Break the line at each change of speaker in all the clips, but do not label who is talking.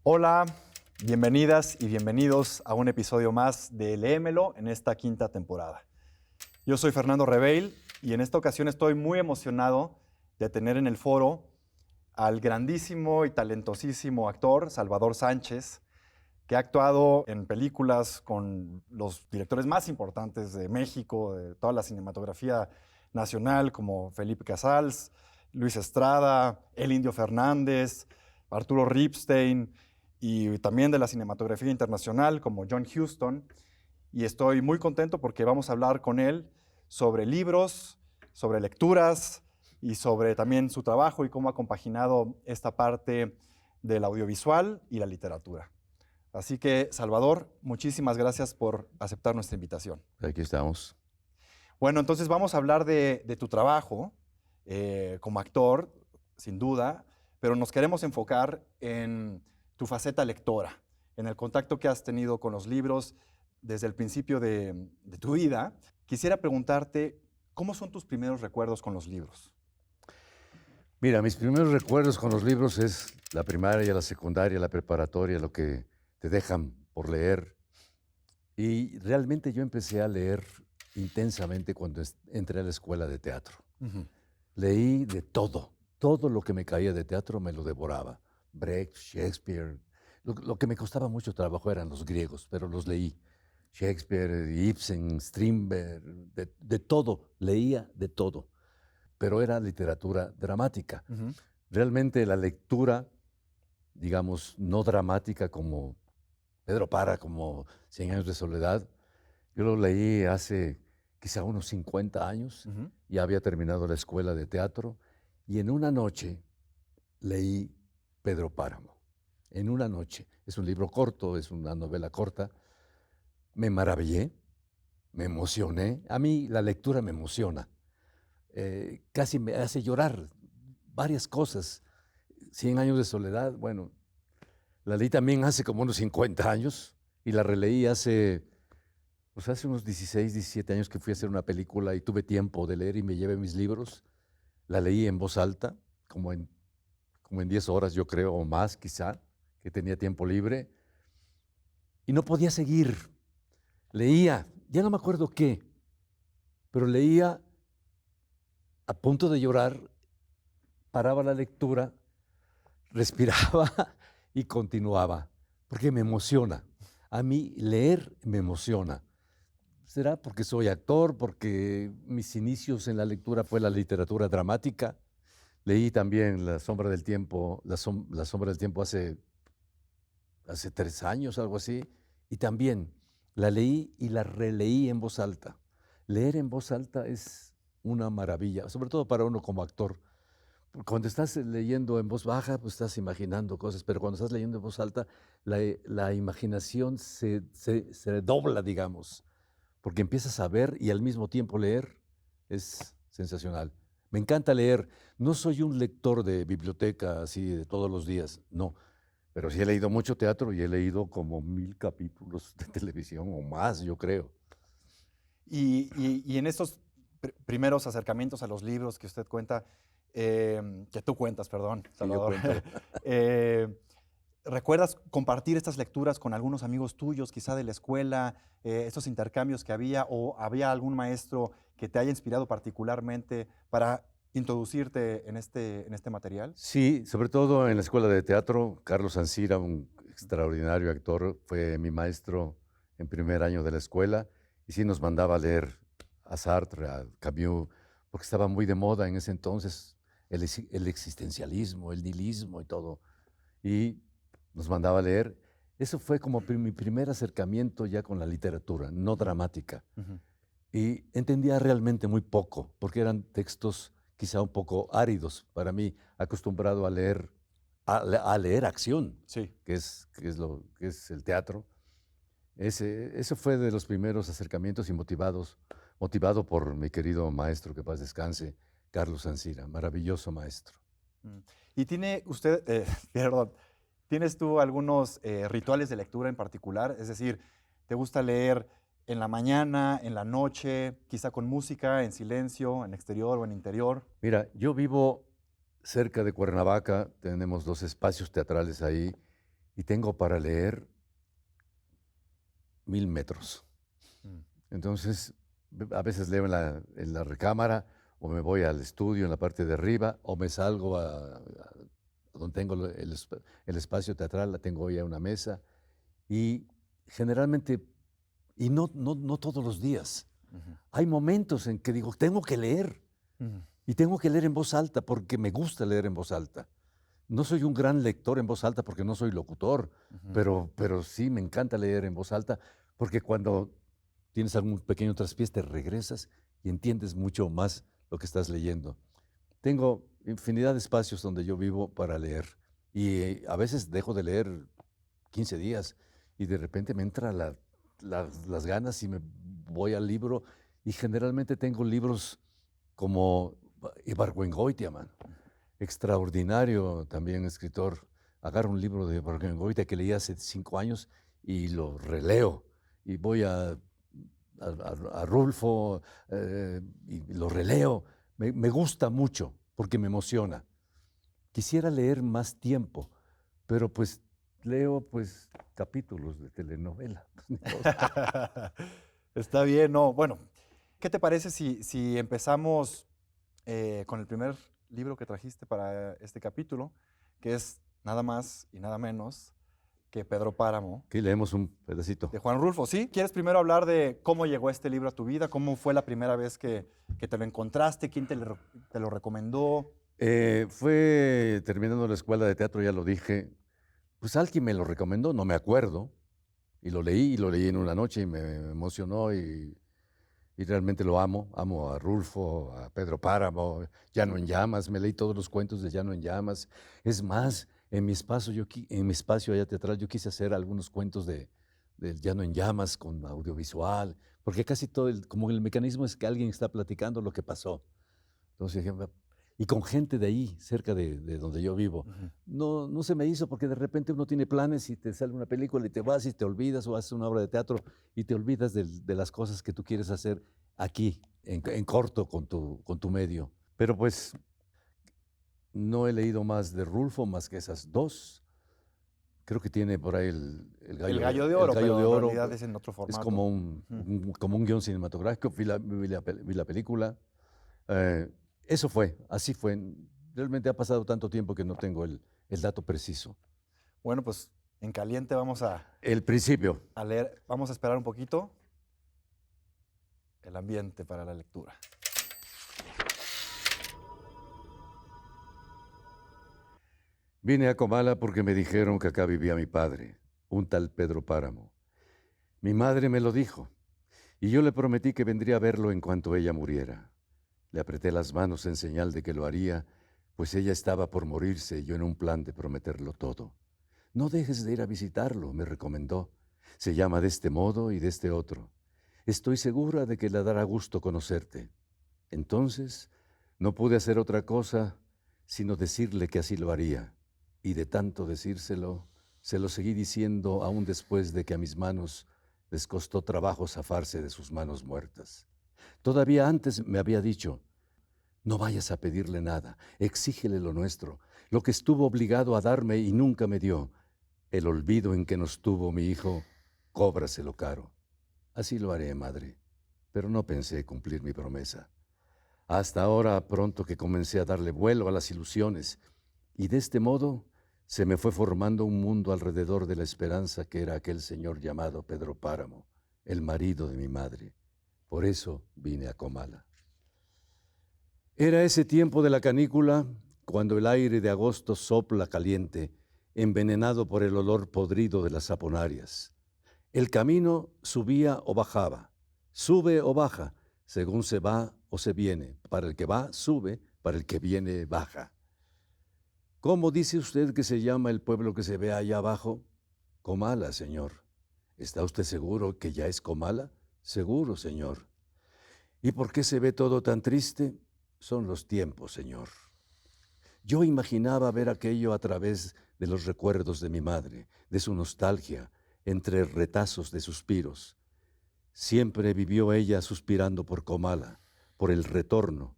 Hola, bienvenidas y bienvenidos a un episodio más de Léemelo en esta quinta temporada. Yo soy Fernando Reveil y en esta ocasión estoy muy emocionado de tener en el foro al grandísimo y talentosísimo actor Salvador Sánchez, que ha actuado en películas con los directores más importantes de México, de toda la cinematografía nacional, como Felipe Casals, Luis Estrada, El Indio Fernández, Arturo Ripstein, y también de la cinematografía internacional, como John Huston. Y estoy muy contento porque vamos a hablar con él sobre libros, sobre lecturas y sobre también su trabajo y cómo ha compaginado esta parte del audiovisual y la literatura. Así que, Salvador, muchísimas gracias por aceptar nuestra invitación.
Aquí estamos.
Bueno, entonces vamos a hablar de tu trabajo como actor, sin duda, pero nos queremos enfocar en tu faceta lectora, en el contacto que has tenido con los libros desde el principio de tu vida. Quisiera preguntarte, ¿cómo son tus primeros recuerdos con los libros?
Mira, mis primeros recuerdos con los libros es la primaria, la secundaria, la preparatoria, lo que te dejan por leer. Y realmente yo empecé a leer intensamente cuando entré a la escuela de teatro.
Ujú.
Leí de todo. Todo lo que me caía de teatro me lo devoraba. Brecht, Shakespeare. Lo que me costaba mucho trabajo eran los griegos, pero los leí. Shakespeare, Ibsen, Strindberg, de todo. Leía de todo. Pero era literatura dramática.
Ujú.
Realmente la lectura, digamos, no dramática como Pedro Para, como Cien años de soledad, yo lo leí hace quizá unos 50 años,
Ujú.
ya había terminado la escuela de teatro, y en una noche leí Pedro Páramo. En una noche. Es un libro corto, es una novela corta. Me maravillé, me emocioné. A mí la lectura me emociona. Casi me hace llorar varias cosas. Cien años de soledad, bueno, la leí también hace como unos 50 años y la releí pues hace unos 16, 17 años que fui a hacer una película y tuve tiempo de leer y me llevé mis libros. La leí en voz alta, como en 10 horas yo creo, o más quizá, que tenía tiempo libre. Y no podía seguir. Leía, ya no me acuerdo qué, pero leía a punto de llorar, paraba la lectura, respiraba y continuaba, porque me emociona. A mí leer me emociona. ¿Será porque soy actor, porque mis inicios en la lectura fue la literatura dramática? Leí también La sombra del tiempo, La sombra del tiempo hace 3 años, algo así, y también la leí y la releí en voz alta. Leer en voz alta es una maravilla, sobre todo para uno como actor. Cuando estás leyendo en voz baja, pues estás imaginando cosas, pero cuando estás leyendo en voz alta, la imaginación se dobla, digamos, porque empiezas a ver y al mismo tiempo leer. Es sensacional. Me encanta leer. No soy un lector de biblioteca así de todos los días, no, pero sí he leído mucho teatro y he leído como 1000 capítulos de televisión o más, yo creo.
Y en estos primeros acercamientos a los libros que usted cuenta, que tú cuentas, perdón,
Sí, yo
Salvador,
cuento.
eh, ¿recuerdas compartir estas lecturas con algunos amigos tuyos, quizá de la escuela, estos intercambios que había, o había algún maestro que te haya inspirado particularmente para introducirte en este material?
Sí, sobre todo en la escuela de teatro, Carlos Ancira, un extraordinario actor, fue mi maestro en primer año de la escuela y sí nos mandaba a leer a Sartre, a Camus, porque estaba muy de moda en ese entonces el existencialismo, el nihilismo y todo. Y nos mandaba a leer. Eso fue como mi primer acercamiento ya con la literatura, no
Ujú.
dramática.
Ujú.
Y entendía realmente muy poco, porque eran textos quizá un poco áridos para mí, acostumbrado a leer acción,
Sí.
que es el teatro. Eso fue de los primeros acercamientos y motivado por mi querido maestro, que paz descanse, Carlos Ancira, maravilloso maestro.
Mm. ¿Y tiene usted, perdón, tienes tú algunos rituales de lectura en particular? Es decir, ¿te gusta leer en la mañana, en la noche, quizá con música, en silencio, en exterior o en interior?
Mira, yo vivo cerca de Cuernavaca, tenemos 2 espacios teatrales ahí, y tengo para leer 1000 metros. Entonces, a veces leo en la recámara, o me voy al estudio en la parte de arriba, o me salgo a donde tengo el espacio teatral, la tengo ya una mesa, y generalmente, y no todos los días, hay momentos en que digo, tengo que leer, y tengo que leer en voz alta porque me gusta leer en voz alta. No soy un gran lector en voz alta porque no soy locutor, pero sí me encanta leer en voz alta porque cuando tienes algún pequeño traspiés te regresas y entiendes mucho más lo que estás leyendo. Tengo infinidad de espacios donde yo vivo para leer y a veces dejo de leer 15 días y de repente me entran las ganas y me voy al libro y generalmente tengo libros como Ibargüengoitia, man. Extraordinario también escritor. Agarro un libro de Ibargüengoitia que leí hace 5 años y lo releo. Y voy a Rulfo y lo releo. Me gusta mucho porque me emociona. Quisiera leer más tiempo, pero pues leo pues capítulos de telenovela.
Está bien, no. Bueno, ¿qué te parece si empezamos con el primer libro que trajiste para este capítulo, que es nada más y nada menos que Pedro Páramo?
Aquí leemos un pedacito.
De Juan Rulfo, ¿sí? ¿Quieres primero hablar de cómo llegó este libro a tu vida? ¿Cómo fue la primera vez que te lo encontraste? ¿Quién te lo recomendó?
Fue terminando la escuela de teatro, ya lo dije. Pues alguien me lo recomendó, no me acuerdo. Y lo leí en una noche y me emocionó y realmente lo amo. Amo a Rulfo, a Pedro Páramo, Llano en Llamas. Me leí todos los cuentos de Llano en Llamas. Es más, en mi espacio allá teatral yo quise hacer algunos cuentos del Llano en Llamas con audiovisual, porque casi todo, como el mecanismo es que alguien está platicando lo que pasó. Entonces dije, y con gente de ahí, cerca de donde yo vivo. No se me hizo porque de repente uno tiene planes y te sale una película y te vas y te olvidas, o haces una obra de teatro y te olvidas de las cosas que tú quieres hacer aquí, en corto, con tu medio. Pero pues no he leído más de Rulfo, más que esas dos. Creo que tiene por ahí el
Gallo de Oro,
Gallo
pero
de Oro.
en realidad es en otro formato.
Es como un guión cinematográfico. Vi la película. Eso fue, así fue. Realmente ha pasado tanto tiempo que no tengo el dato preciso.
Bueno, pues en caliente vamos
El principio.
a leer, vamos a esperar un poquito el ambiente para la lectura.
Vine a Comala porque me dijeron que acá vivía mi padre, un tal Pedro Páramo. Mi madre me lo dijo, y yo le prometí que vendría a verlo en cuanto ella muriera. Le apreté las manos en señal de que lo haría, pues ella estaba por morirse y yo en un plan de prometerlo todo. No dejes de ir a visitarlo, me recomendó. Se llama de este modo y de este otro. Estoy segura de que le dará gusto conocerte. Entonces, no pude hacer otra cosa sino decirle que así lo haría. Y de tanto decírselo, se lo seguí diciendo aún después de que a mis manos les costó trabajo zafarse de sus manos muertas. Todavía antes me había dicho, no vayas a pedirle nada, exígele lo nuestro, lo que estuvo obligado a darme y nunca me dio. El olvido en que nos tuvo mi hijo, cóbraselo caro. Así lo haré, madre, pero no pensé cumplir mi promesa. Hasta ahora, pronto que comencé a darle vuelo a las ilusiones, y de este modo se me fue formando un mundo alrededor de la esperanza que era aquel señor llamado Pedro Páramo, el marido de mi madre. Por eso vine a Comala. Era ese tiempo de la canícula, cuando el aire de agosto sopla caliente, envenenado por el olor podrido de las saponarias. El camino subía o bajaba, sube o baja, según se va o se viene. Para el que va, sube, para el que viene, baja. ¿Cómo dice usted que se llama el pueblo que se ve allá abajo? Comala, señor. ¿Está usted seguro que ya es Comala? Seguro, señor. ¿Y por qué se ve todo tan triste? Son los tiempos, señor. Yo imaginaba ver aquello a través de los recuerdos de mi madre, de su nostalgia, entre retazos de suspiros. Siempre vivió ella suspirando por Comala, por el retorno,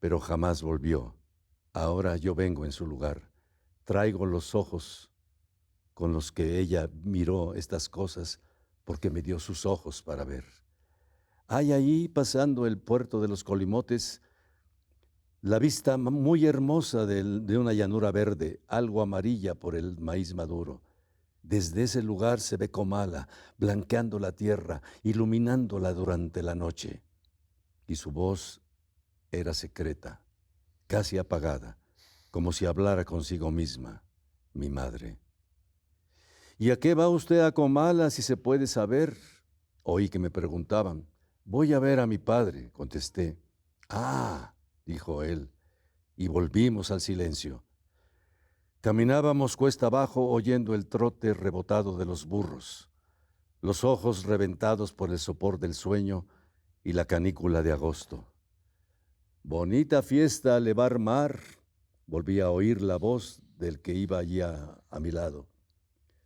pero jamás volvió. Ahora yo vengo en su lugar. Traigo los ojos con los que ella miró estas cosas, porque me dio sus ojos para ver. Hay ahí, pasando el puerto de los Colimotes, la vista muy hermosa de una llanura verde, algo amarilla por el maíz maduro. Desde ese lugar se ve Comala, blanqueando la tierra, iluminándola durante la noche. Y su voz era secreta, casi apagada, como si hablara consigo misma, mi madre. ¿Y a qué va usted a Comala, si se puede saber? Oí que me preguntaban. Voy a ver a mi padre, contesté. Ah, dijo él, y volvimos al silencio. Caminábamos cuesta abajo oyendo el trote rebotado de los burros, los ojos reventados por el sopor del sueño y la canícula de agosto. Bonita fiesta al levar mar, volví a oír la voz del que iba allí a mi lado.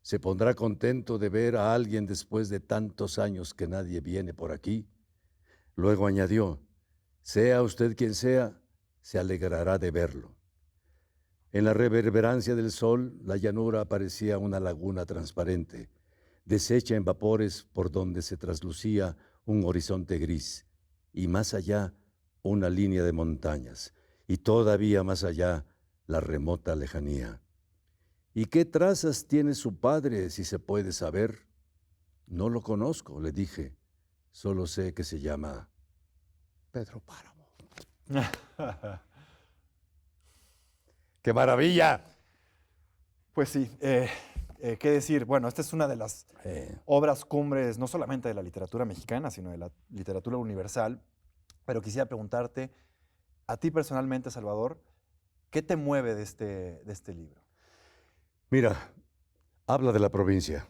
¿Se pondrá contento de ver a alguien después de tantos años que nadie viene por aquí? Luego añadió, sea usted quien sea, se alegrará de verlo. En la reverberancia del sol, la llanura parecía una laguna transparente, deshecha en vapores por donde se traslucía un horizonte gris, y más allá una línea de montañas, y todavía más allá la remota lejanía. ¿Y qué trazas tiene su padre, si se puede saber? No lo conozco, le dije. Solo sé que se llama Pedro Páramo. ¡Qué maravilla!
Pues sí, qué decir. Bueno, esta es una de las obras cumbres, no solamente de la literatura mexicana, sino de la literatura universal. Pero quisiera preguntarte, a ti personalmente, Salvador, ¿qué te mueve de este libro?
Mira, habla de la provincia.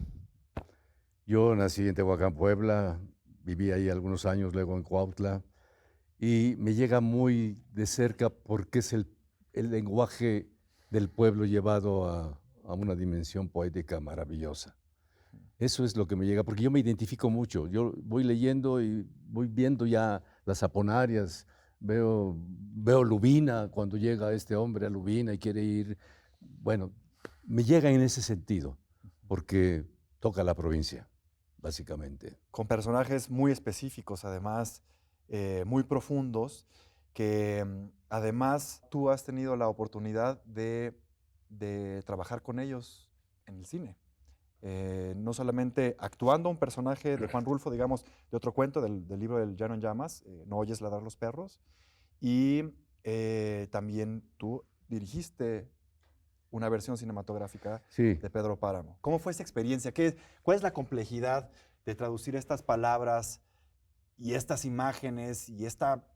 Yo nací en Tehuacán, Puebla, viví ahí algunos años, luego en Cuautla, y me llega muy de cerca porque es el lenguaje del pueblo llevado a una dimensión poética maravillosa. Eso es lo que me llega, porque yo me identifico mucho. Yo voy leyendo y voy viendo ya las aponarias, veo Lubina cuando llega este hombre a Lubina y quiere ir. Bueno, me llega en ese sentido, porque toca la provincia, básicamente.
Con personajes muy específicos, además, muy profundos, que además tú has tenido la oportunidad de trabajar con ellos en el cine. No solamente actuando un personaje de Juan Rulfo, digamos, de otro cuento del libro del Llano en Llamas, No oyes ladrar los perros, y también tú dirigiste una versión cinematográfica
Sí.
de Pedro Páramo. ¿Cómo fue esa experiencia? ¿Cuál es la complejidad de traducir estas palabras y estas imágenes y esta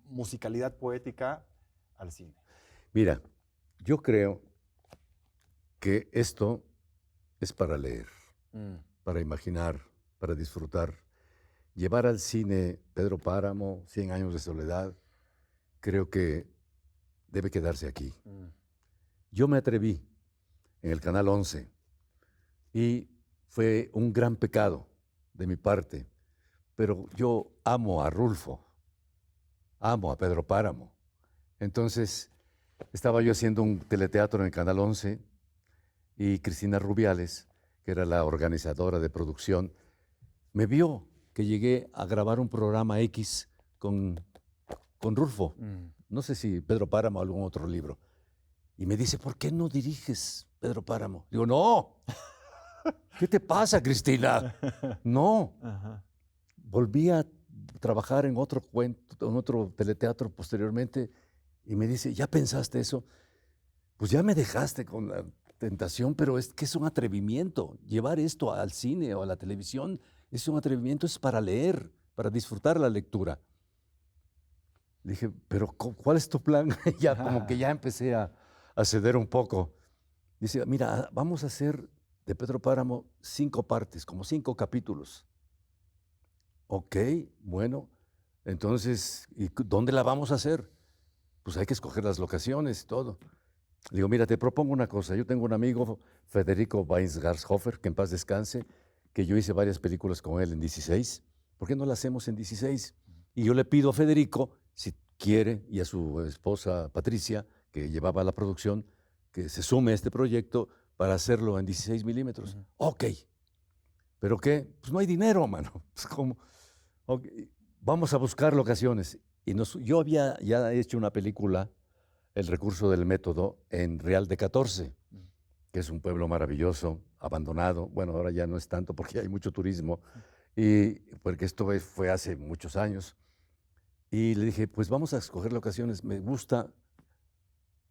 musicalidad poética al cine?
Mira, yo creo que esto es para leer, para imaginar, para disfrutar. Llevar al cine Pedro Páramo, 100 años de soledad, creo que debe quedarse aquí. Yo me atreví en el Canal 11 y fue un gran pecado de mi parte, pero yo amo a Rulfo, amo a Pedro Páramo. Entonces, estaba yo haciendo un teleteatro en el Canal 11 y Cristina Rubiales, que era la organizadora de producción, me vio que llegué a grabar un programa X con Rulfo. No sé si Pedro Páramo o algún otro libro. Y me dice, ¿por qué no diriges Pedro Páramo? Digo, no. ¿Qué te pasa, Cristina? No.
Ajá.
Volví a trabajar en otro cuento, en otro teleteatro posteriormente, y me dice, ¿ya pensaste eso? Pues ya me dejaste con la tentación, pero es que es un atrevimiento. Llevar esto al cine o a la televisión es un atrevimiento, es para leer, para disfrutar la lectura. Le dije, pero ¿cuál es tu plan? Ya como que ya empecé a ceder un poco. Dice, mira, vamos a hacer de Pedro Páramo 5 partes, como 5 capítulos. Ok, bueno, entonces, ¿y dónde la vamos a hacer? Pues hay que escoger las locaciones y todo. Le digo, mira, te propongo una cosa. Yo tengo un amigo, Federico Weinsgarshofer, que en paz descanse, que yo hice varias películas con él en 16. ¿Por qué no la hacemos en 16? Y yo le pido a Federico, si quiere, y a su esposa Patricia, que llevaba la producción, que se sume a este proyecto para hacerlo en 16 milímetros.
Ujú.
Ok. ¿Pero qué? Pues no hay dinero, mano. Pues, ¿cómo? Ok, vamos a buscar locaciones. Y yo había ya hecho una película, El recurso del método, en Real de 14, que es un pueblo maravilloso, abandonado. Bueno, ahora ya no es tanto porque hay mucho turismo, y porque esto fue hace muchos años. Y le dije, pues vamos a escoger locaciones. Me gusta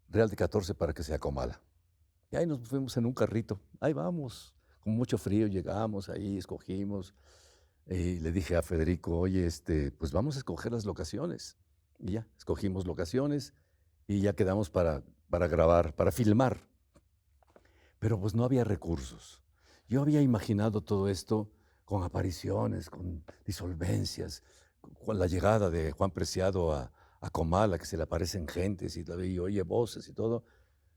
Real de 14 para que sea Comala. Y ahí nos fuimos en un carrito. Ahí vamos. Con mucho frío llegamos, ahí escogimos. Y le dije a Federico, oye, pues vamos a escoger las locaciones. Y ya, escogimos locaciones y ya quedamos para grabar, para filmar. Pero pues no había recursos. Yo había imaginado todo esto con apariciones, con disolvencias, con la llegada de Juan Preciado a Comala, que se le aparecen gentes y oye voces y todo.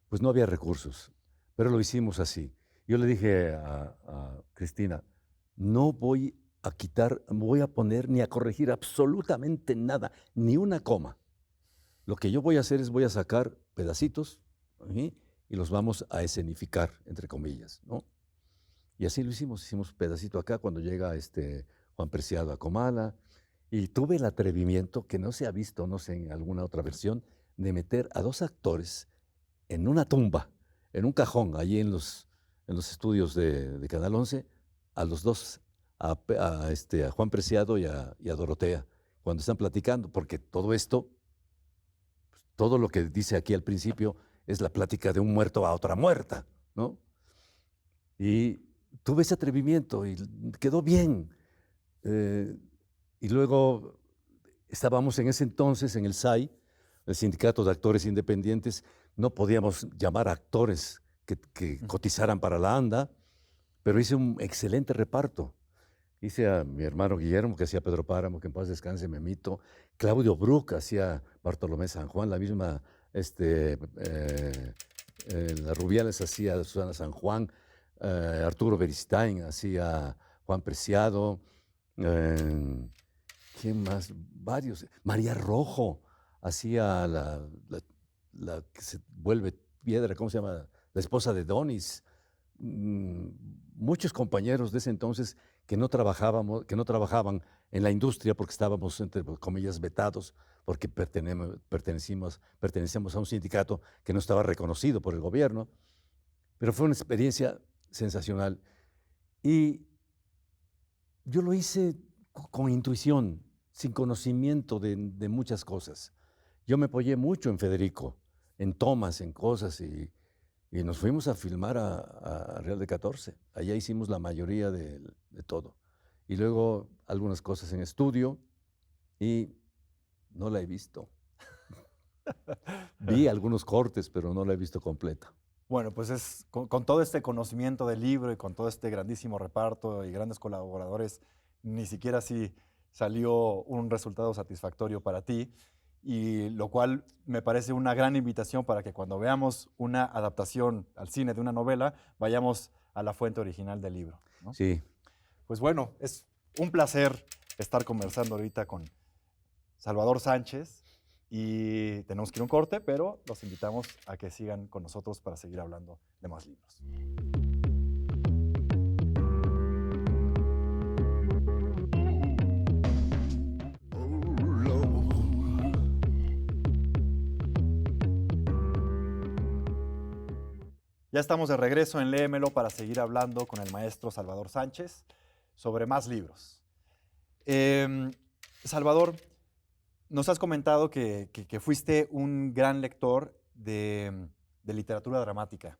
Pues no había recursos, pero lo hicimos así. Yo le dije a Cristina, no voy a quitar, voy a poner ni a corregir absolutamente nada, ni una coma. Lo que yo voy a hacer es voy a sacar pedacitos, ¿sí? Y los vamos a escenificar, entre comillas, ¿no? Y así lo hicimos pedacito acá cuando llega Juan Preciado a Comala, y tuve el atrevimiento, que no se ha visto, no sé, en alguna otra versión, de meter a 2 actores en una tumba, en un cajón, allí en los estudios de Canal 11, a los dos, a Juan Preciado y a Dorotea, cuando están platicando, porque todo esto, todo lo que dice aquí al principio, es la plática de un muerto a otra muerta, ¿no? Y tuve ese atrevimiento y quedó bien. Y luego estábamos en ese entonces en el SAI, el Sindicato de Actores Independientes. No podíamos llamar a actores que cotizaran para la ANDA, pero hice un excelente reparto. Hice a mi hermano Guillermo, que hacía Pedro Páramo, que en paz descanse, Memito. Claudio Brook hacía Bartolomé San Juan, la misma, la Rubiales hacía Susana San Juan, Arturo Beristain hacía Juan Preciado, ¿quién más? Varios. María Rojo hacía la que se vuelve piedra, ¿cómo se llama? La esposa de Donis. Muchos compañeros de ese entonces que no trabajaban en la industria porque estábamos, entre comillas, vetados, porque pertenecíamos a un sindicato que no estaba reconocido por el gobierno. Pero fue una experiencia sensacional. Y yo lo hice con intuición, sin conocimiento de muchas cosas. Yo me apoyé mucho en Federico, en tomas, en cosas, y nos fuimos a filmar a Real de 14. Allá hicimos la mayoría de todo. Y luego algunas cosas en estudio, y no la he visto. Vi algunos cortes, pero no la he visto completa.
Bueno, pues es con todo este conocimiento del libro y con todo este grandísimo reparto y grandes colaboradores, ni siquiera así salió un resultado satisfactorio para ti, y lo cual me parece una gran invitación para que cuando veamos una adaptación al cine de una novela, vayamos a la fuente original del libro, ¿no?
Sí.
Pues bueno, es un placer estar conversando ahorita con Salvador Sánchez. Y tenemos que ir a un corte, pero los invitamos a que sigan con nosotros para seguir hablando de más libros. Ya estamos de regreso en Léemelo para seguir hablando con el maestro Salvador Sánchez sobre más libros. Salvador, nos has comentado que fuiste un gran lector de literatura dramática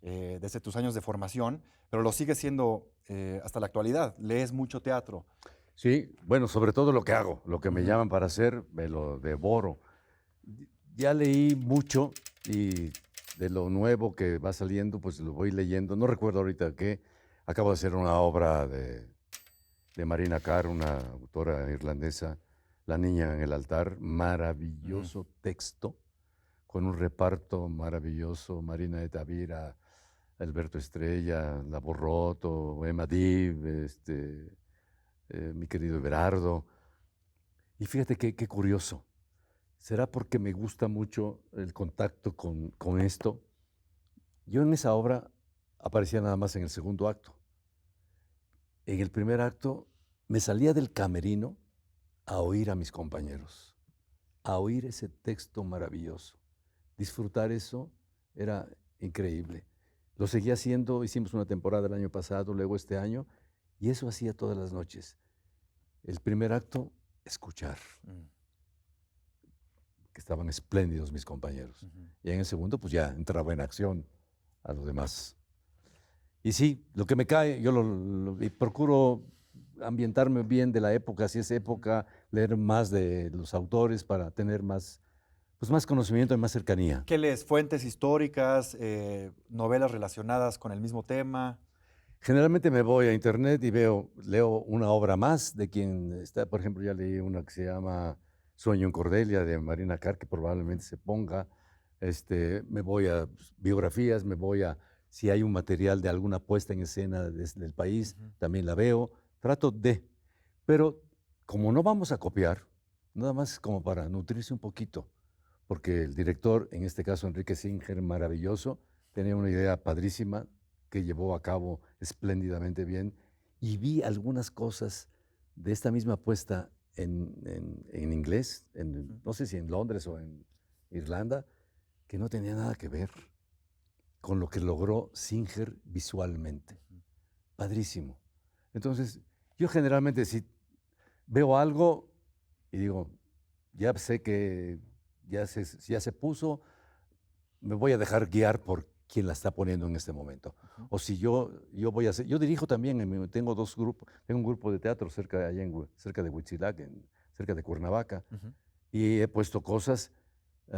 desde tus años de formación, pero lo sigues siendo hasta la actualidad. Lees mucho teatro.
Sí, bueno, sobre todo lo que hago, lo que me llaman para hacer, me lo devoro. Ya leí mucho y de lo nuevo que va saliendo, pues lo voy leyendo. No recuerdo ahorita qué. Acabo de hacer una obra de Marina Carr, una autora irlandesa, La niña en el altar. Maravilloso texto, con un reparto maravilloso. Marina de Tavira, Alberto Estrella, La Borrotto, Emma Div, mi querido Everardo. Y fíjate qué curioso. ¿Será porque me gusta mucho el contacto con esto? Yo en esa obra aparecía nada más en el segundo acto. En el primer acto me salía del camerino a oír a mis compañeros, a oír ese texto maravilloso. Disfrutar eso era increíble. Lo seguí haciendo, hicimos una temporada el año pasado, luego este año, y eso hacía todas las noches. El primer acto, escuchar, que estaban espléndidos mis compañeros. Y en el segundo, pues ya entraba en acción a lo demás. Y sí, lo que me cae, yo y procuro ambientarme bien de la época, si es época, leer más de los autores para tener más, pues más conocimiento y más cercanía.
¿Qué lees? ¿Fuentes históricas, novelas relacionadas con el mismo tema?
Generalmente me voy a internet y leo una obra más de quien está, por ejemplo, ya leí una que se llama Sueño en Cordelia de Marina Carr, que probablemente se ponga. Me voy a biografías, si hay un material de alguna puesta en escena del país, también la veo. Pero como no vamos a copiar, nada más como para nutrirse un poquito, porque el director, en este caso Enrique Singer, maravilloso, tenía una idea padrísima que llevó a cabo espléndidamente bien, y vi algunas cosas de esta misma puesta en inglés, no sé si en Londres o en Irlanda, que no tenía nada que ver con lo que logró Singer visualmente. Padrísimo. Entonces, yo generalmente si veo algo y digo, ya sé que ya se puso, me voy a dejar guiar por quien la está poniendo en este momento. O si yo voy a hacer, yo dirijo también, tengo dos grupos, tengo un grupo de teatro cerca de Huitzilac, cerca de Cuernavaca, y he puesto cosas, por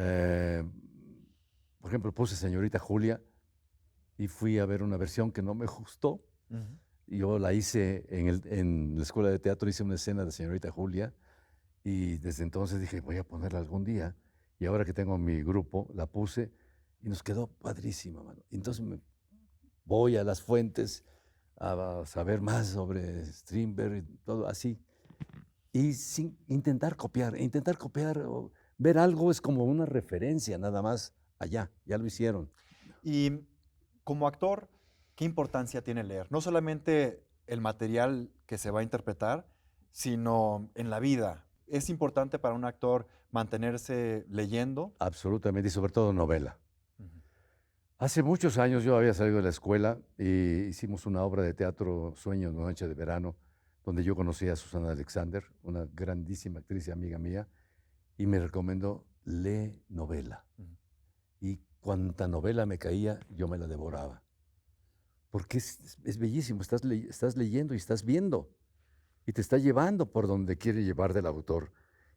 ejemplo, puse Señorita Julia y fui a ver una versión que no me gustó. Yo la hice en la escuela de teatro, hice una escena de Señorita Julia, y desde entonces dije, voy a ponerla algún día, y ahora que tengo mi grupo, la puse, y nos quedó padrísima, mano. Entonces voy a las fuentes a saber más sobre Strindberg y todo así. Y sin intentar copiar, o ver algo es como una referencia nada más allá, ya lo hicieron.
Y como actor, ¿qué importancia tiene leer? No solamente el material que se va a interpretar, sino en la vida. ¿Es importante para un actor mantenerse leyendo?
Absolutamente, y sobre todo novela. Hace muchos años yo había salido de la escuela y hicimos una obra de teatro, Sueño en una noche de verano, donde yo conocí a Susana Alexander, una grandísima actriz y amiga mía, y me recomendó, lee novela. Y cuanta novela me caía, yo me la devoraba. Porque es bellísimo, estás leyendo y estás viendo, y te está llevando por donde quiere llevar del autor.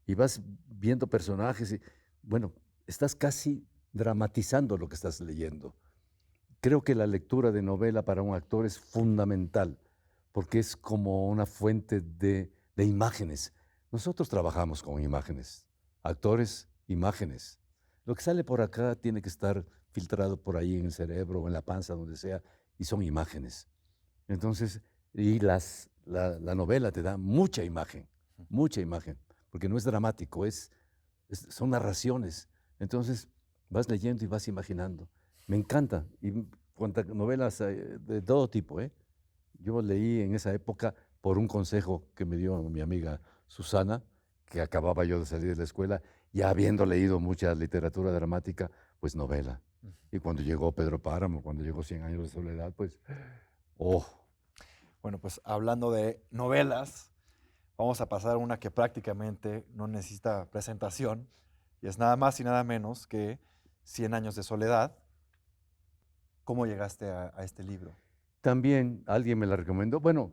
Y vas viendo personajes y, bueno, estás casi dramatizando lo que estás leyendo. Creo que la lectura de novela para un actor es fundamental, porque es como una fuente de imágenes. Nosotros trabajamos con imágenes, actores, imágenes. Lo que sale por acá tiene que estar filtrado por ahí en el cerebro o en la panza, donde sea, y son imágenes. Entonces, y la novela te da mucha imagen, porque no es dramático, son narraciones. Entonces, vas leyendo y vas imaginando. Me encanta, y cuantas novelas de todo tipo, ¿eh? Yo leí en esa época por un consejo que me dio mi amiga Susana, que acababa yo de salir de la escuela, ya habiendo leído mucha literatura dramática, pues novela. Y cuando llegó Pedro Páramo, cuando llegó 100 años de soledad, pues, ¡oh!
Bueno, pues hablando de novelas, vamos a pasar a una que prácticamente no necesita presentación, y es nada más y nada menos que 100 años de soledad. ¿Cómo llegaste a este libro?
También alguien me la recomendó. Bueno,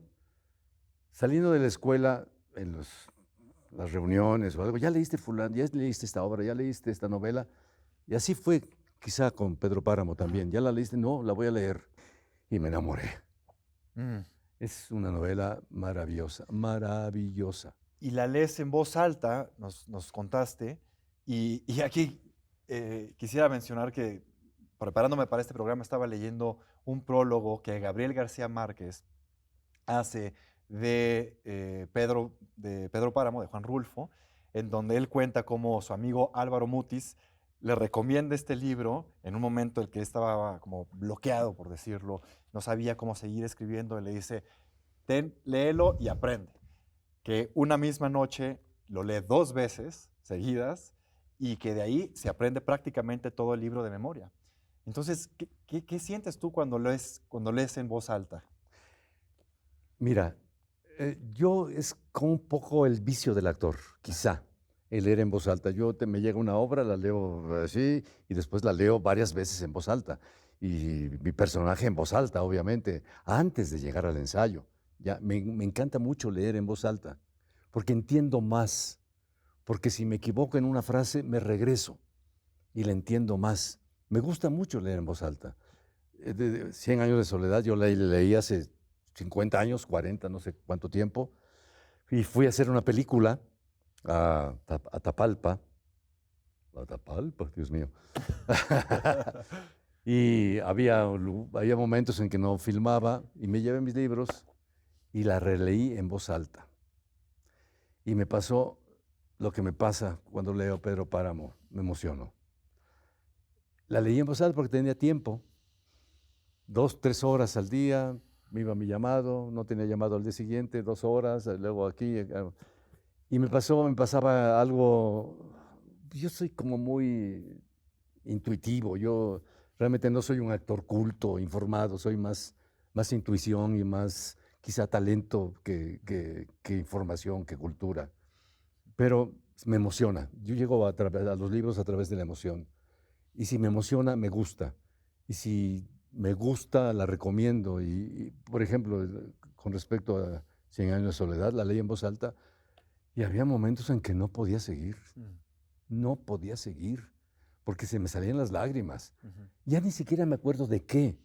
saliendo de la escuela, en las reuniones o algo, ya leíste fulano, ya leíste esta obra, ya leíste esta novela. Y así fue quizá con Pedro Páramo también. ¿Ya la leíste? No, la voy a leer. Y me enamoré. Es una novela maravillosa, maravillosa.
Y la lees en voz alta, nos contaste, y aquí quisiera mencionar que preparándome para este programa estaba leyendo un prólogo que Gabriel García Márquez hace de Pedro Páramo, de Juan Rulfo, en donde él cuenta cómo su amigo Álvaro Mutis le recomienda este libro en un momento en el que estaba como bloqueado, por decirlo, no sabía cómo seguir escribiendo, y le dice, ten, léelo y aprende. Que una misma noche lo lee 2 veces seguidas y que de ahí se aprende prácticamente todo el libro de memoria. Entonces, ¿qué sientes tú cuando lees en voz alta?
Mira, yo es como un poco el vicio del actor, quizá, el leer en voz alta. Me llega una obra, la leo así y después la leo varias veces en voz alta. Y mi personaje en voz alta, obviamente, antes de llegar al ensayo. Ya, me encanta mucho leer en voz alta, porque entiendo más, porque si me equivoco en una frase, me regreso y la entiendo más. Me gusta mucho leer en voz alta. 100 años de soledad, yo leí hace 50 años, 40, no sé cuánto tiempo, y fui a hacer una película a Tapalpa, Dios mío. Y había momentos en que no filmaba y me llevé mis libros y la releí en voz alta. Y me pasó lo que me pasa cuando leo Pedro Páramo, me emociono. La leí en voz alta porque tenía tiempo, 2, 3 horas al día, me iba a mi llamado, no tenía llamado al día siguiente, 2 horas, luego aquí. Y me pasaba algo, yo soy como muy intuitivo, yo realmente no soy un actor culto, informado, soy más intuición y más quizá talento que información, que cultura. Pero me emociona, yo llego a los libros a través de la emoción. Y si me emociona, me gusta. Y si me gusta, la recomiendo. Por ejemplo, con respecto a 100 años de soledad, la leí en voz alta y había momentos en que no podía seguir. No podía seguir porque se me salían las lágrimas. Ya ni siquiera me acuerdo de qué,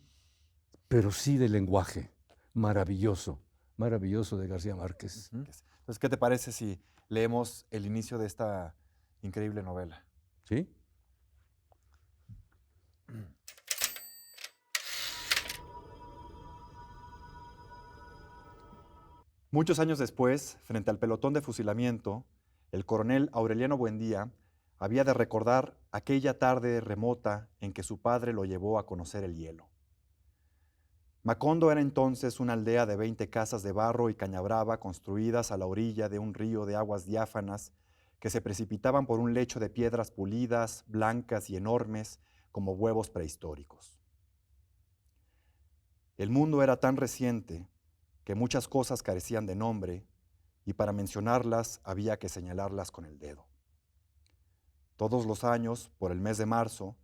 pero sí del lenguaje. Maravilloso, maravilloso de García Márquez.
Entonces, ¿qué te parece si leemos el inicio de esta increíble novela?
¿Sí?
Muchos años después, frente al pelotón de fusilamiento, el coronel Aureliano Buendía había de recordar aquella tarde remota en que su padre lo llevó a conocer el hielo. Macondo era entonces una aldea de 20 casas de barro y cañabrava construidas a la orilla de un río de aguas diáfanas que se precipitaban por un lecho de piedras pulidas, blancas y enormes como huevos prehistóricos. El mundo era tan reciente que muchas cosas carecían de nombre y para mencionarlas había que señalarlas con el dedo. Todos los años, por el mes de marzo,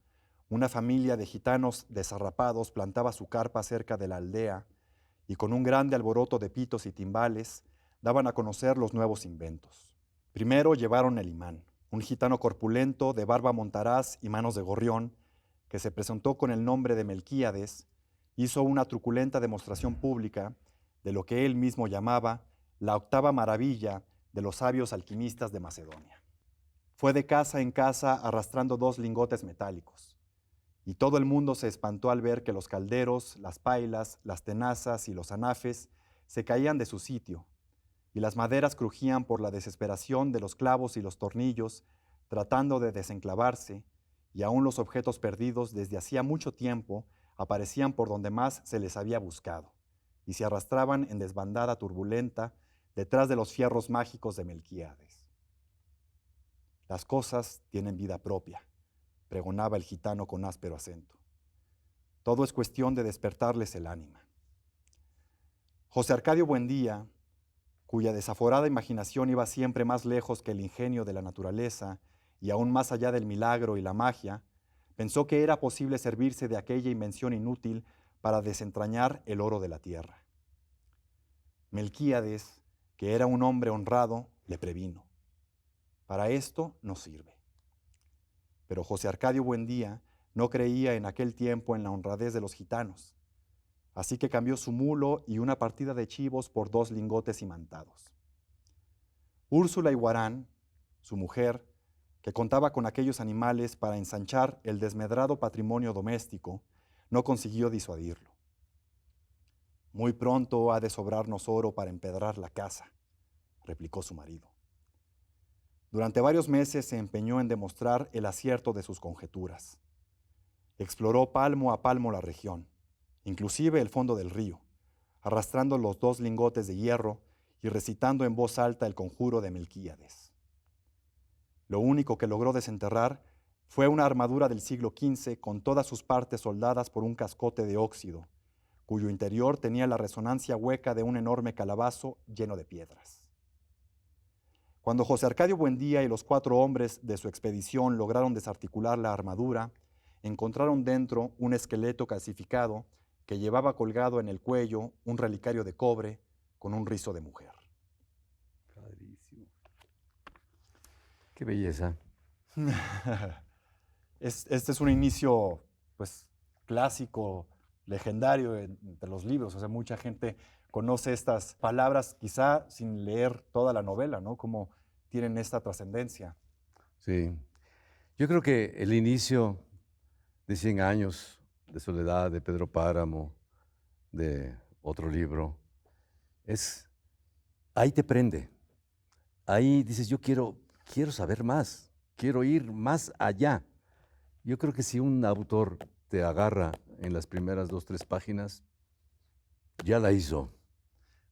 una familia de gitanos desarrapados plantaba su carpa cerca de la aldea y con un grande alboroto de pitos y timbales daban a conocer los nuevos inventos. Primero llevaron el imán, un gitano corpulento de barba montaraz y manos de gorrión, que se presentó con el nombre de Melquíades, hizo una truculenta demostración pública de lo que él mismo llamaba la octava maravilla de los sabios alquimistas de Macedonia. Fue de casa en casa arrastrando 2 lingotes metálicos, y todo el mundo se espantó al ver que los calderos, las pailas, las tenazas y los anafes se caían de su sitio, y las maderas crujían por la desesperación de los clavos y los tornillos, tratando de desenclavarse, y aún los objetos perdidos desde hacía mucho tiempo aparecían por donde más se les había buscado, y se arrastraban en desbandada turbulenta detrás de los fierros mágicos de Melquíades. Las cosas tienen vida propia, pregonaba el gitano con áspero acento. Todo es cuestión de despertarles el ánima. José Arcadio Buendía, cuya desaforada imaginación iba siempre más lejos que el ingenio de la naturaleza y aún más allá del milagro y la magia, pensó que era posible servirse de aquella invención inútil para desentrañar el oro de la tierra. Melquíades, que era un hombre honrado, le previno: para esto no sirve. Pero José Arcadio Buendía no creía en aquel tiempo en la honradez de los gitanos, así que cambió su mulo y una partida de chivos por 2 lingotes imantados. Úrsula Iguarán, su mujer, que contaba con aquellos animales para ensanchar el desmedrado patrimonio doméstico, no consiguió disuadirlo. Muy pronto ha de sobrarnos oro para empedrar la casa, replicó su marido. Durante varios meses se empeñó en demostrar el acierto de sus conjeturas. Exploró palmo a palmo la región, inclusive el fondo del río, arrastrando los 2 lingotes de hierro y recitando en voz alta el conjuro de Melquíades. Lo único que logró desenterrar fue una armadura del siglo XV con todas sus partes soldadas por un cascote de óxido, cuyo interior tenía la resonancia hueca de un enorme calabazo lleno de piedras. Cuando José Arcadio Buendía y los 4 hombres de su expedición lograron desarticular la armadura, encontraron dentro un esqueleto calcificado que llevaba colgado en el cuello un relicario de cobre con un rizo de mujer.
Padrísimo. Qué belleza.
Este es un inicio, pues, clásico, legendario entre los libros. O sea, mucha gente conoce estas palabras quizá sin leer toda la novela, ¿no? Cómo tienen esta trascendencia.
Sí. Yo creo que el inicio de 100 años de soledad de Pedro Páramo, de otro libro, ahí te prende. Ahí dices, yo quiero saber más, quiero ir más allá. Yo creo que si un autor te agarra en las primeras 2, 3 páginas, ya la hizo.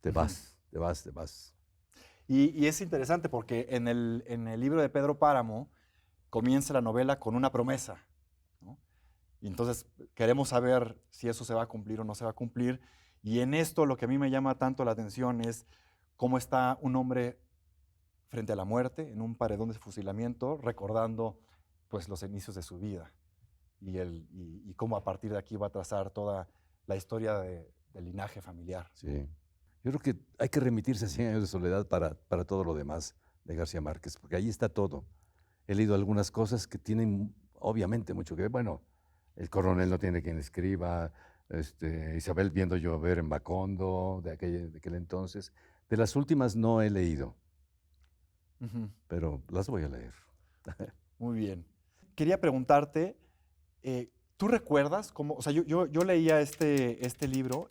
Te vas.
Y es interesante porque en el libro de Pedro Páramo comienza la novela con una promesa, ¿no? Y entonces queremos saber si eso se va a cumplir o no se va a cumplir. Y en esto lo que a mí me llama tanto la atención es cómo está un hombre frente a la muerte, en un paredón de fusilamiento, recordando pues, los inicios de su vida y cómo a partir de aquí va a trazar toda la historia del linaje familiar.
Sí. Yo creo que hay que remitirse a 100 años de soledad para todo lo demás de García Márquez, porque ahí está todo. He leído algunas cosas que tienen obviamente mucho que ver. Bueno, el coronel no tiene quien escriba, Isabel viendo llover en Macondo, de aquel entonces. De las últimas no he leído, pero las voy a leer.
Muy bien. Quería preguntarte, ¿tú recuerdas cómo, o sea, yo leía este libro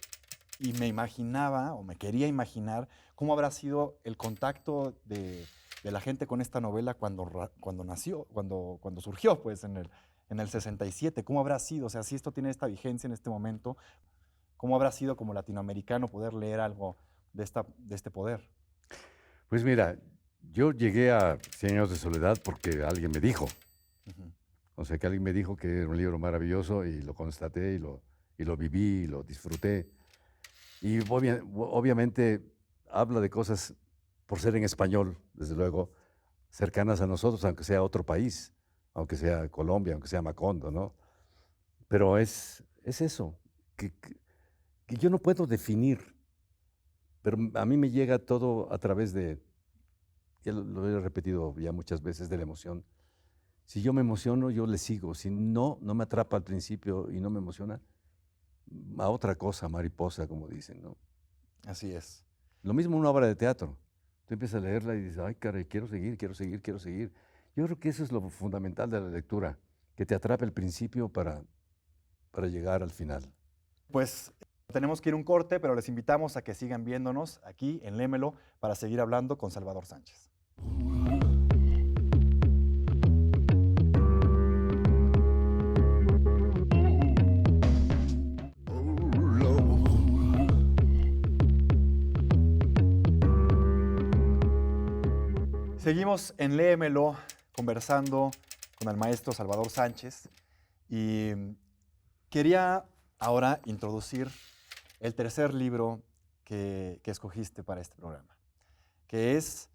y me imaginaba, o me quería imaginar, cómo habrá sido el contacto de la gente con esta novela cuando nació, cuando surgió, pues, en el 67? ¿Cómo habrá sido? O sea, si esto tiene esta vigencia en este momento, ¿cómo habrá sido como latinoamericano poder leer algo de este poder?
Pues mira, yo llegué a 100 años de soledad porque alguien me dijo.
Ujú.
O sea, que alguien me dijo que era un libro maravilloso y lo constaté y lo viví y lo disfruté. Y obviamente habla de cosas, por ser en español, desde luego, cercanas a nosotros, aunque sea otro país, aunque sea Colombia, aunque sea Macondo, ¿no? Pero es eso, que yo no puedo definir, pero a mí me llega todo a través ya lo he repetido ya muchas veces, de la emoción. Si yo me emociono, yo le sigo. Si no me atrapa al principio y no me emociona, a otra cosa, mariposa, como dicen, ¿no?
Así es.
Lo mismo una obra de teatro. Tú empiezas a leerla y dices, ay, caray, quiero seguir. Yo creo que eso es lo fundamental de la lectura, que te atrape al principio para llegar al final.
Pues tenemos que ir a un corte, pero les invitamos a que sigan viéndonos aquí en Lémelo para seguir hablando con Salvador Sánchez. Seguimos en Léemelo conversando con el maestro Salvador Sánchez y quería ahora introducir el tercer libro que escogiste para este programa, que es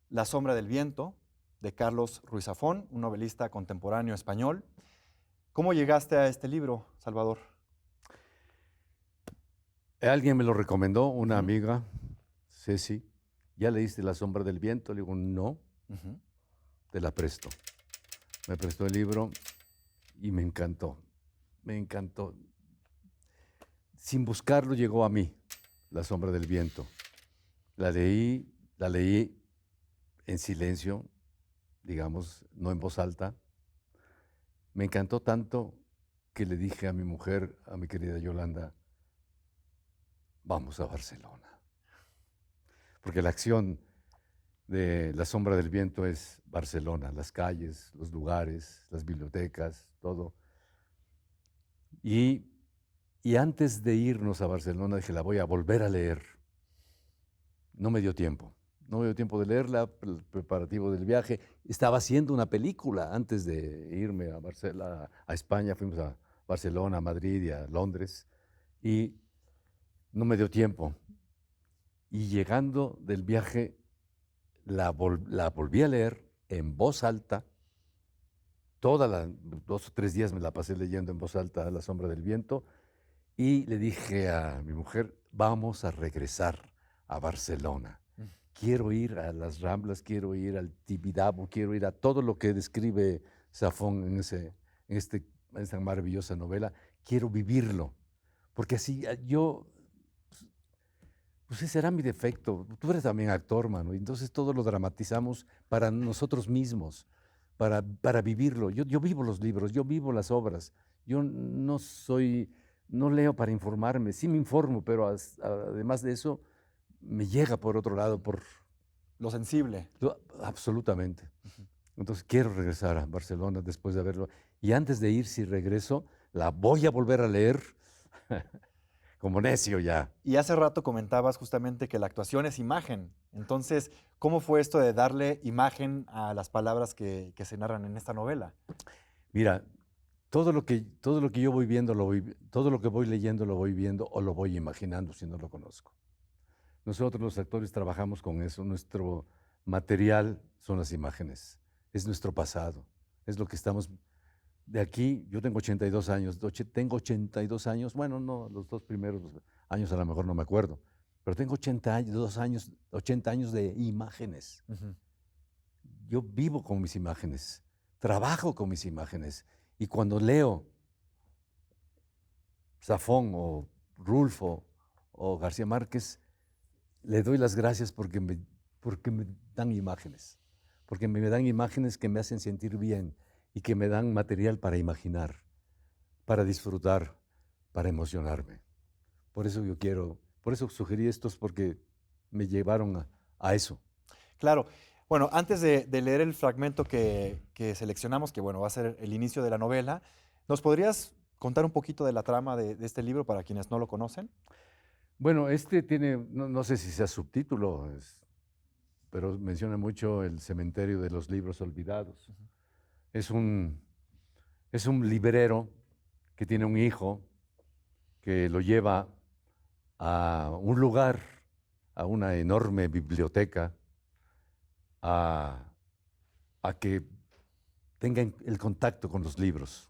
La sombra del viento, de Carlos Ruiz Zafón, un novelista contemporáneo español. ¿Cómo llegaste a este libro, Salvador?
Alguien me lo recomendó, una amiga, Ceci. ¿Ya leíste La sombra del viento? Le digo, no, te la presto. Me prestó el libro y me encantó. Sin buscarlo llegó a mí, La sombra del viento. La leí en silencio, digamos, no en voz alta. Me encantó tanto que le dije a mi mujer, a mi querida Yolanda, vamos a Barcelona. Porque la acción de La sombra del viento es Barcelona, las calles, los lugares, las bibliotecas, todo. Y, y antes de irnos a Barcelona dije, la voy a volver a leer. No me dio tiempo. No me dio tiempo de leerla, el preparativo del viaje. Estaba haciendo una película antes de irme a a España. Fuimos a Barcelona, a Madrid y a Londres. Y no me dio tiempo. Y llegando del viaje, la volví a leer en voz alta. 2 o 3 días me la pasé leyendo en voz alta La sombra del viento. Y le dije a mi mujer, vamos a regresar a Barcelona. Quiero ir a las Ramblas, quiero ir al Tibidabo, quiero ir a todo lo que describe Zafón en esta maravillosa novela. Quiero vivirlo, porque así pues ese era mi defecto. Tú eres también actor, mano, y entonces todo lo dramatizamos para nosotros mismos, para vivirlo. Yo vivo los libros, yo vivo las obras. Yo no leo para informarme, sí me informo, pero además de eso, me llega por otro lado,
Lo sensible.
absolutamente. Entonces quiero regresar a Barcelona después de haberlo. Y antes de ir, si regreso, la voy a volver a leer como necio ya.
Y hace rato comentabas justamente que la actuación es imagen. Entonces, ¿cómo fue esto de darle imagen a las palabras que se narran en esta novela?
Mira, todo lo que yo voy viendo, todo lo que voy leyendo lo voy viendo o lo voy imaginando si no lo conozco. Nosotros los actores trabajamos con eso. Nuestro material son las imágenes. Es nuestro pasado. Es lo que estamos... De aquí, yo tengo 82 años. Tengo 82 años. Bueno, no, los 2 primeros años a lo mejor no me acuerdo. Pero tengo 82 años, 80 años de imágenes. Yo vivo con mis imágenes. Trabajo con mis imágenes. Y cuando leo Zafón o Rulfo o García Márquez, le doy las gracias porque me dan imágenes, porque me dan imágenes que me hacen sentir bien y que me dan material para imaginar, para disfrutar, para emocionarme. Por eso sugerí estos porque me llevaron a eso.
Claro. Bueno, antes de leer el fragmento que seleccionamos, que bueno, va a ser el inicio de la novela, ¿nos podrías contar un poquito de la trama de este libro para quienes no lo conocen?
Bueno, este tiene, no sé si sea subtítulo, pero menciona mucho el cementerio de los libros olvidados. Es un librero que tiene un hijo que lo lleva a un lugar, a una enorme biblioteca, a que tengan el contacto con los libros.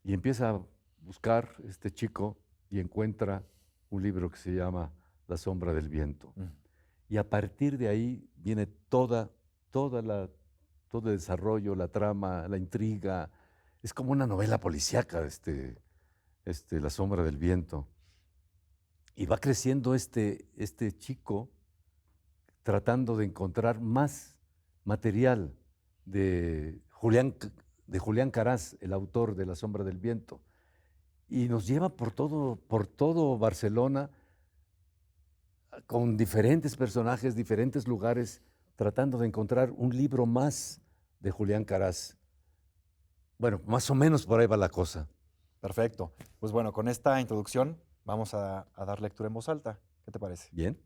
Y empieza a buscar este chico y encuentra un libro que se llama La sombra del viento. Y a partir de ahí viene todo el desarrollo, la trama, la intriga. Es como una novela policíaca, La sombra del viento. Y va creciendo este chico tratando de encontrar más material de Julián Caraz, el autor de La sombra del viento. Y nos lleva por todo Barcelona con diferentes personajes, diferentes lugares, tratando de encontrar un libro más de Julián Caraz. Bueno, más o menos por ahí va la cosa.
Perfecto. Pues bueno, con esta introducción vamos a dar lectura en voz alta. ¿Qué te parece?
Bien.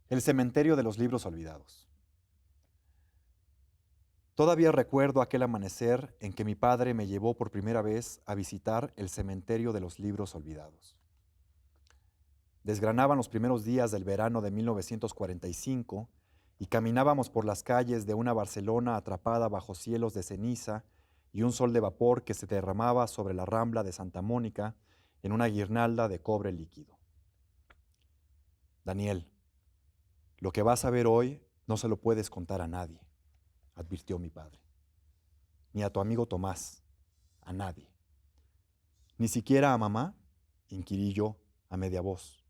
El cementerio de los libros olvidados. Todavía recuerdo aquel amanecer en que mi padre me llevó por primera vez a visitar el cementerio de los libros olvidados. Desgranaban los primeros días del verano de 1945 y caminábamos por las calles de una Barcelona atrapada bajo cielos de ceniza y un sol de vapor que se derramaba sobre la Rambla de Santa Mónica en una guirnalda de cobre líquido. Daniel, lo que vas a ver hoy no se lo puedes contar a nadie, advirtió mi padre. Ni a tu amigo Tomás, a nadie. Ni siquiera a mamá, inquirí yo a media voz.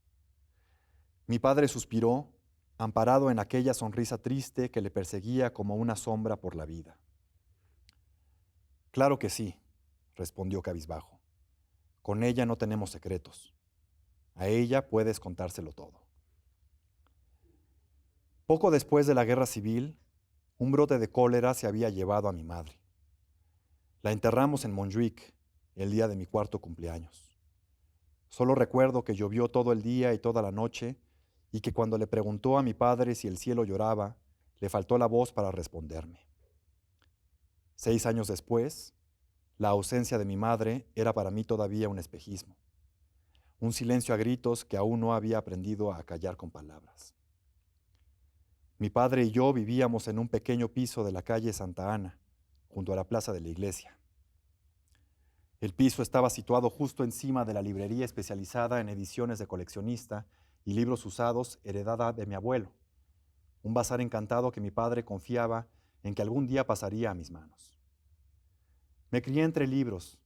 Mi padre suspiró, amparado en aquella sonrisa triste que le perseguía como una sombra por la vida. Claro que sí, respondió cabizbajo. Con ella no tenemos secretos. A ella puedes contárselo todo. Poco después de la guerra civil, un brote de cólera se había llevado a mi madre. La enterramos en Montjuic el día de mi 4º cumpleaños. Solo recuerdo que llovió todo el día y toda la noche y que cuando le preguntó a mi padre si el cielo lloraba, le faltó la voz para responderme. 6 años después, la ausencia de mi madre era para mí todavía un espejismo, un silencio a gritos que aún no había aprendido a callar con palabras. Mi padre y yo vivíamos en un pequeño piso de la calle Santa Ana, junto a la plaza de la iglesia. El piso estaba situado justo encima de la librería especializada en ediciones de coleccionista y libros usados heredada de mi abuelo, un bazar encantado que mi padre confiaba en que algún día pasaría a mis manos. Me crié entre libros,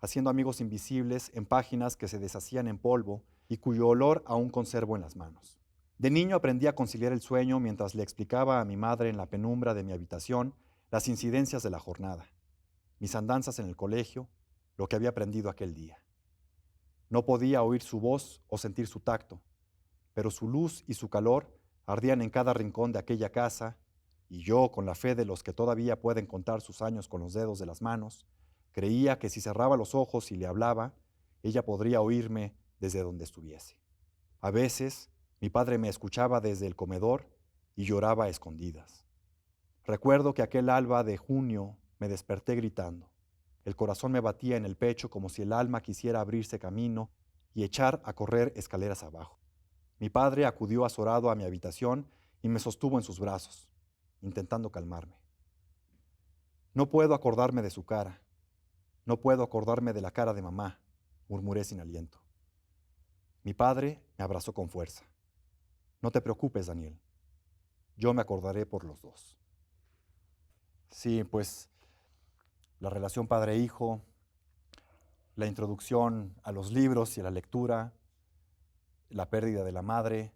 haciendo amigos invisibles en páginas que se deshacían en polvo y cuyo olor aún conservo en las manos. De niño aprendí a conciliar el sueño mientras le explicaba a mi madre en la penumbra de mi habitación las incidencias de la jornada, mis andanzas en el colegio, lo que había aprendido aquel día. No podía oír su voz o sentir su tacto, pero su luz y su calor ardían en cada rincón de aquella casa, y yo, con la fe de los que todavía pueden contar sus años con los dedos de las manos, creía que si cerraba los ojos y le hablaba, ella podría oírme desde donde estuviese. A veces, mi padre me escuchaba desde el comedor y lloraba a escondidas. Recuerdo que aquel alba de junio me desperté gritando. El corazón me batía en el pecho como si el alma quisiera abrirse camino y echar a correr escaleras abajo. Mi padre acudió azorado a mi habitación y me sostuvo en sus brazos, intentando calmarme. No puedo acordarme de su cara. No puedo acordarme de la cara de mamá, murmuré sin aliento. Mi padre me abrazó con fuerza. No te preocupes, Daniel. Yo me acordaré por los dos. Sí, pues la relación padre-hijo, la introducción a los libros y a la lectura, la pérdida de la madre,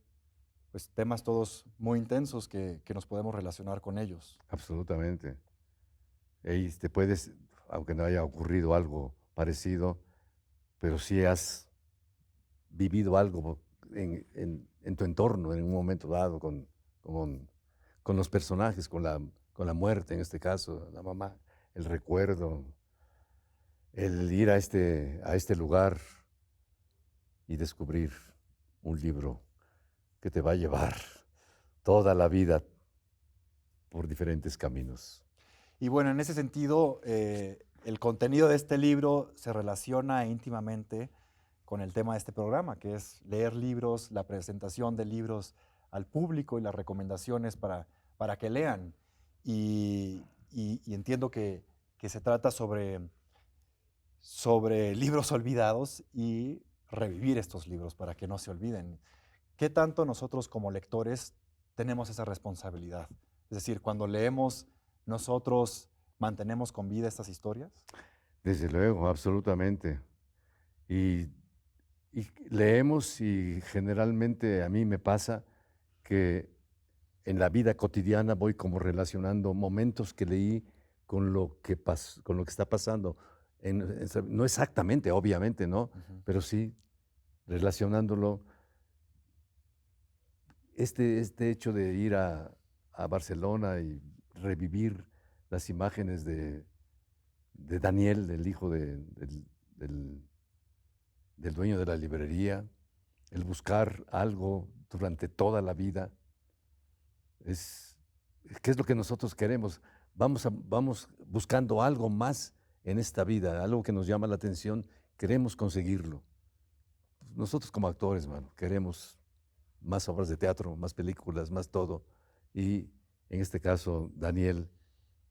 pues temas todos muy intensos que nos podemos relacionar con ellos.
Absolutamente. Y te puedes, aunque no haya ocurrido algo parecido, pero sí has vivido algo en tu entorno en un momento dado con los personajes, con la muerte, en este caso, la mamá, el recuerdo, el ir a este lugar y descubrir un libro que te va a llevar toda la vida por diferentes caminos.
Y bueno, en ese sentido, el contenido de este libro se relaciona íntimamente con el tema de este programa, que es leer libros, la presentación de libros al público y las recomendaciones para que lean. Y entiendo que se trata sobre libros olvidados y revivir estos libros para que no se olviden. ¿Qué tanto nosotros como lectores tenemos esa responsabilidad? Es decir, cuando leemos, ¿nosotros mantenemos con vida estas historias?
Desde luego, absolutamente. Y leemos y generalmente a mí me pasa que en la vida cotidiana voy como relacionando momentos que leí con lo que está pasando. No exactamente, obviamente, ¿no? Pero sí relacionándolo. Este hecho de ir a Barcelona y revivir las imágenes de Daniel, del hijo del dueño de la librería, el buscar algo durante toda la vida, ¿qué es lo que nosotros queremos? Vamos buscando algo más en esta vida, algo que nos llama la atención, queremos conseguirlo. Nosotros como actores, mano, queremos más obras de teatro, más películas, más todo. Y en este caso, Daniel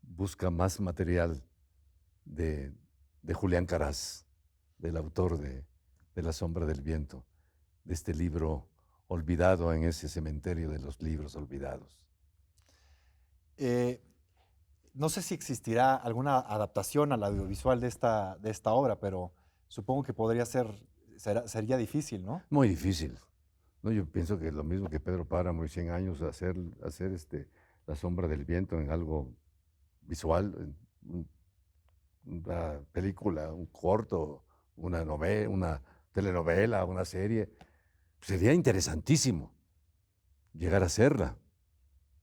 busca más material de Julián Caraz, del autor de La sombra del viento, de este libro olvidado en ese cementerio de los libros olvidados.
No sé si existirá alguna adaptación al audiovisual de esta obra, pero supongo que sería difícil, ¿no?
Muy difícil. No, yo pienso que lo mismo que Pedro Páramo y 100 años, hacer La sombra del viento en algo visual, una película, un corto, una novela, una telenovela, una serie. Sería interesantísimo llegar a hacerla.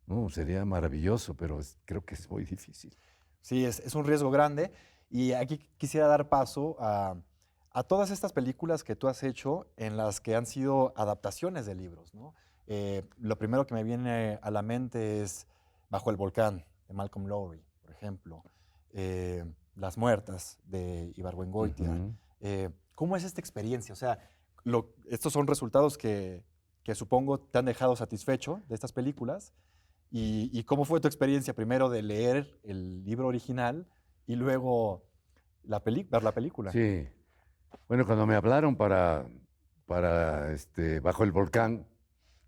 No, sería maravilloso, pero creo que es muy difícil.
Sí, es un riesgo grande. Y aquí quisiera dar paso a todas estas películas que tú has hecho en las que han sido adaptaciones de libros, ¿no? Lo primero que me viene a la mente es Bajo el volcán, de Malcolm Lowry, por ejemplo. Las muertas, de Ibargüengoitia.
Ujú.
¿Cómo es esta experiencia? O sea, estos son resultados que supongo te han dejado satisfecho de estas películas. ¿Y cómo fue tu experiencia primero de leer el libro original y luego ver la película?
Sí. Bueno, cuando me hablaron para Bajo el Volcán,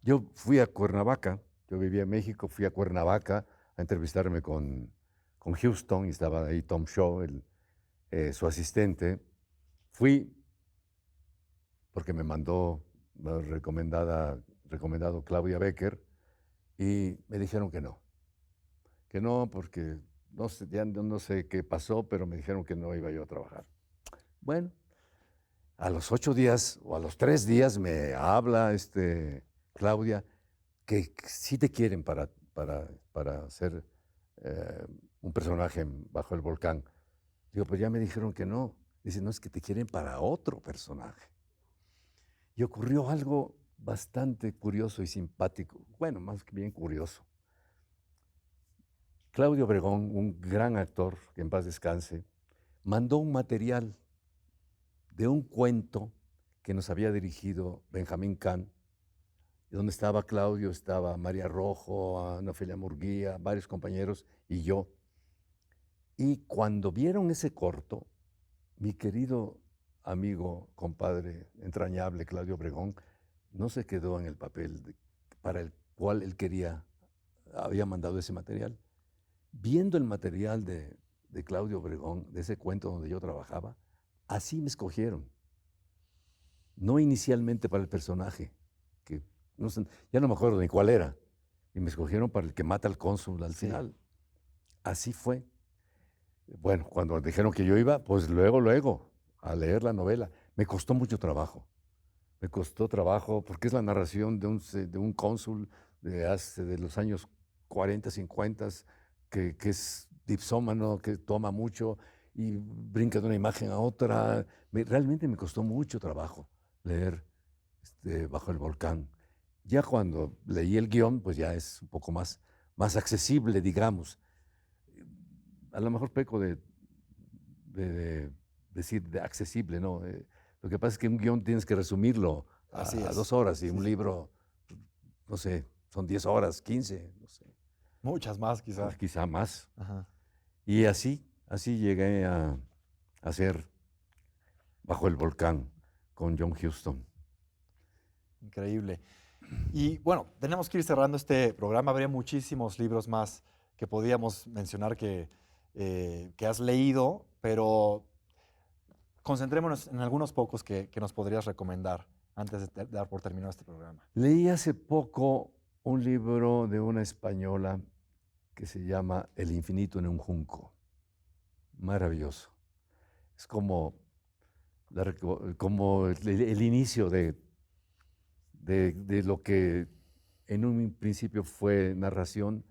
yo fui a Cuernavaca. Yo vivía en México, fui a Cuernavaca a entrevistarme con Houston, y estaba ahí Tom Shaw, su asistente. Fui porque me mandó recomendado Claudia Becker, y me dijeron que no, porque no sé, ya no sé qué pasó, pero me dijeron que no iba yo a trabajar. Bueno, a los 8 días o a los 3 días me habla Claudia que sí te quieren para ser un personaje Bajo el Volcán. Digo, pues ya me dijeron que no. Dice, no, es que te quieren para otro personaje. Y ocurrió algo bastante curioso y simpático. Bueno, más que bien curioso. Claudio Obregón, un gran actor, que en paz descanse, mandó un material de un cuento que nos había dirigido Benjamín Kahn, donde estaba Claudio, estaba María Rojo, Ana Ofelia Murguía, varios compañeros y yo. Y cuando vieron ese corto, mi querido amigo, compadre entrañable, Claudio Obregón, no se quedó en el papel para el cual él había mandado ese material. Viendo el material de Claudio Obregón, de ese cuento donde yo trabajaba, así me escogieron. No inicialmente para el personaje, que no sé, ya no me acuerdo ni cuál era, y me escogieron para el que mata al cónsul al final. Así fue. Bueno, cuando dijeron que yo iba, pues luego, a leer la novela. Me costó mucho trabajo. Me costó trabajo porque es la narración de un cónsul de los años 40, 50, que es dipsómano, que toma mucho y brinca de una imagen a otra. Realmente me costó mucho trabajo leer Bajo el Volcán. Ya cuando leí el guión, pues ya es un poco más accesible, digamos. A lo mejor peco de decir de accesible, ¿no? Lo que pasa es que un guión tienes que resumirlo a 2 horas, y un libro, no sé, son 10 horas, 15, no sé.
Muchas más, quizás.
Quizá más.
Ajá.
Y así llegué a hacer Bajo el Volcán con John Huston.
Increíble. Y bueno, tenemos que ir cerrando este programa. Habría muchísimos libros más que podíamos mencionar que has leído, pero concentrémonos en algunos pocos que nos podrías recomendar antes de dar por terminado este programa.
Leí hace poco un libro de una española que se llama El infinito en un junco. Maravilloso. Es como el inicio de lo que en un principio fue narración,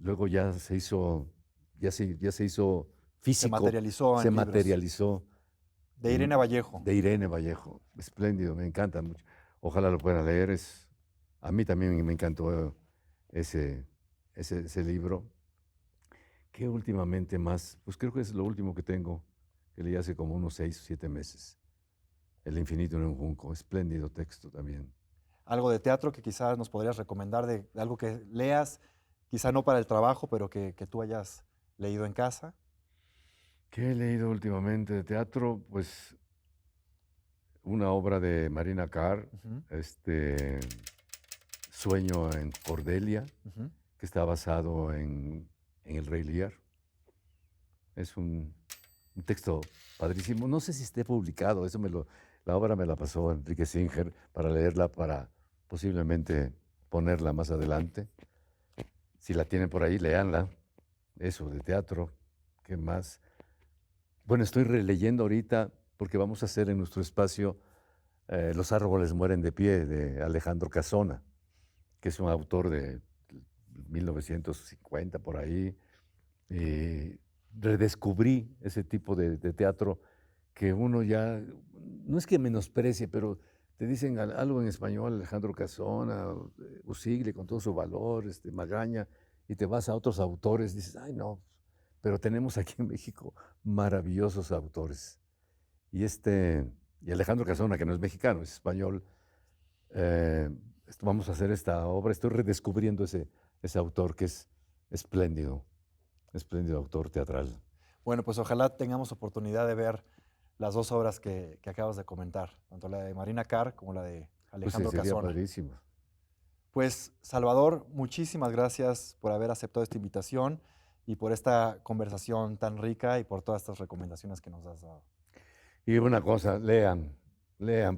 luego ya se hizo físico,
Se materializó en
se
libros.
materializó.
De Irene Vallejo.
De Irene Vallejo. Espléndido, me encanta mucho. Ojalá lo puedan leer. A mí también me encantó ese libro. Que últimamente más, pues creo que es lo último que tengo, que leí hace como unos 6 o 7 meses. El infinito en un junco. Espléndido texto también.
Algo de teatro que quizás nos podrías recomendar, de algo que leas, quizá no para el trabajo, pero que tú hayas leído en casa.
¿Qué he leído últimamente de teatro? Pues una obra de Marina Carr, Sueño en Cordelia, que está basado en El Rey Lear. Es un texto padrísimo. No sé si esté publicado, la obra me la pasó Enrique Singer para leerla, para posiblemente ponerla más adelante. Si la tienen por ahí, léanla. Eso de teatro. ¿Qué más? Bueno, estoy releyendo ahorita porque vamos a hacer en nuestro espacio Los árboles mueren de pie, de Alejandro Casona, que es un autor de 1950 por ahí. Redescubrí ese tipo de teatro que uno ya, no es que menosprecie, pero te dicen algo en español, Alejandro Casona, Usigli con todo su valor, Magaña, y te vas a otros autores, dices, ay no, pero tenemos aquí en México maravillosos autores. Y Alejandro Casona, que no es mexicano, es español, vamos a hacer esta obra, estoy redescubriendo ese autor que es espléndido autor teatral.
Bueno, pues ojalá tengamos oportunidad de ver las dos obras que acabas de comentar, tanto la de Marina Carr como la de Alejandro
Sería
Casona.
padrísimo.
Pues, Salvador, muchísimas gracias por haber aceptado esta invitación y por esta conversación tan rica y por todas estas recomendaciones que nos has dado.
Y una cosa, lean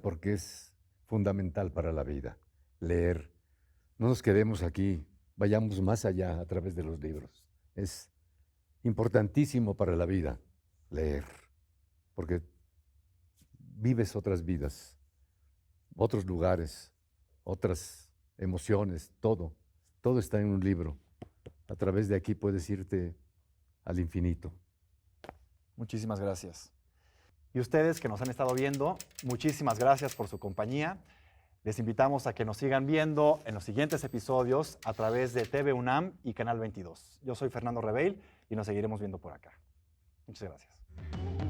porque es fundamental para la vida, leer. No nos quedemos aquí, vayamos más allá a través de los libros. Es importantísimo para la vida leer, porque vives otras vidas, otros lugares, otras emociones, todo está en un libro. A través de aquí puedes irte al infinito.
Muchísimas gracias. Y ustedes que nos han estado viendo, muchísimas gracias por su compañía. Les invitamos a que nos sigan viendo en los siguientes episodios a través de TV UNAM y Canal 22. Yo soy Fernando Reveil y nos seguiremos viendo por acá. Muchas gracias.